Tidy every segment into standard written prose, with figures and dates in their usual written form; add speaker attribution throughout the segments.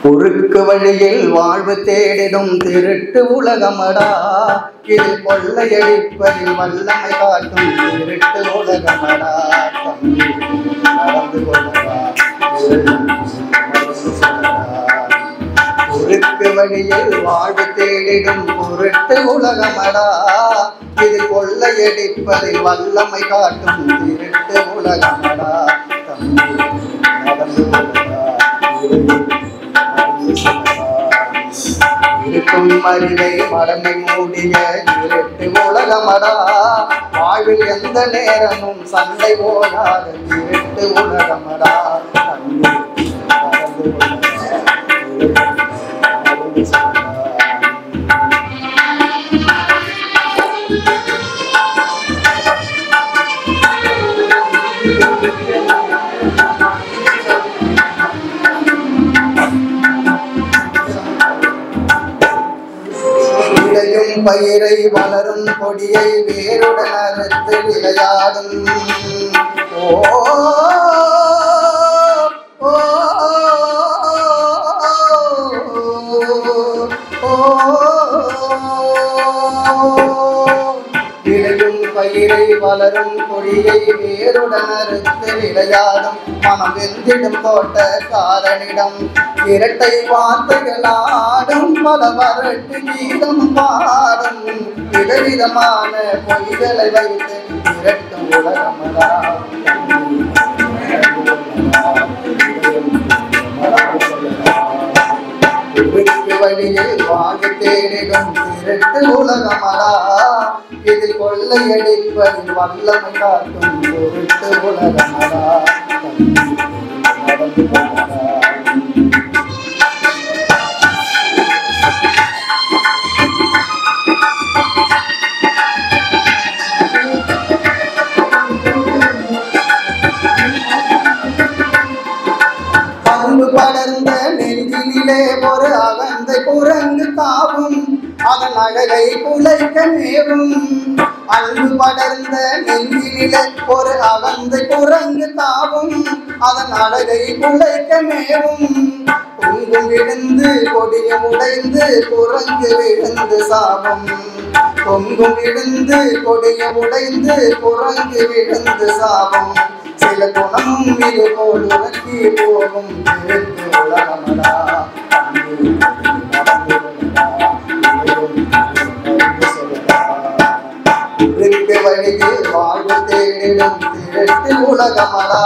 Speaker 1: குறுக்கு வழியில் வாழ்வு தேடிடும் திருட்டு உலகமடா, இது கொள்ளையடிப்பதில் வல்லமை காட்டும் திருட்டு உலகமடா. தம்பி நடந்து கொள்ளடா, குறுக்கு வழியில் வாழ்வு தேடிடும் குருட்டு உலகமடா, இது கொள்ளையடிப்பதில் வல்லமை காட்டும் திருட்டு உலகமடா. தம்பி நடந்து கொள்ளடா, இருக்கும் அறிவை மடமை மூடிய இருட்டு உலகமடா, வாழ்வில் எந்த நேரமும் சண்டை போடாத இருட்டு உலகமடா. பயிரை வளரும் கொடியை வேருடன் அறுத்து விளையாடும். ஓ விளையும் பயிரை வளரும் கொடியை வேருடன் அறுத்து விளையாடும். மனம் வெந்திடும் தோட்டக்காரனிடம் இரட்டை வார்த்தைகளாடும், பல வரட்டு கீதம் பாடும். விதவிதமான பொய்களை வைத்து இரட்டும் உலகமடா. வழியில் வாழ்வு தேடிடும் திருட்டு உலகமடா, இது கொள்ளையடிப்பதில் வல்லமை காட்டும் திருட்டு உலகமடா. நடந்து கொள்ளடா, படர்ந்த நெஞ்சிலே ஒரு அகந்தை குரங்கு தாவும், அதன் அழகை குலைக்க நேரும். அன்பு படர்ந்த நெஞ்சிலே ஒரு அகந்தை குரங்கு தாவும், அதன் அழகை குலைக்க நேரும். பொங்கும் விழுந்து கொடியும் உடைந்து குரங்கு விழுந்து சாபம். பொங்கும் விழுந்து கொடியும் உடைந்து குரங்கு விழுந்து சாபம். சில குணமும் இது போல் உலக்கி போகும் திருட்டு உலகமடா. குறுக்கு வழியில் வாழ்வு தேடிடும் திருட்டு உலகமடா,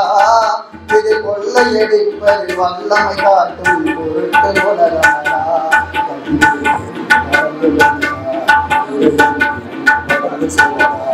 Speaker 1: இது கொள்ளையடிப்பதில் வல்லமை காட்டும் குருட்டு உலகமடா. நடந்து கொள்ளடா, நடந்து செல்லடா.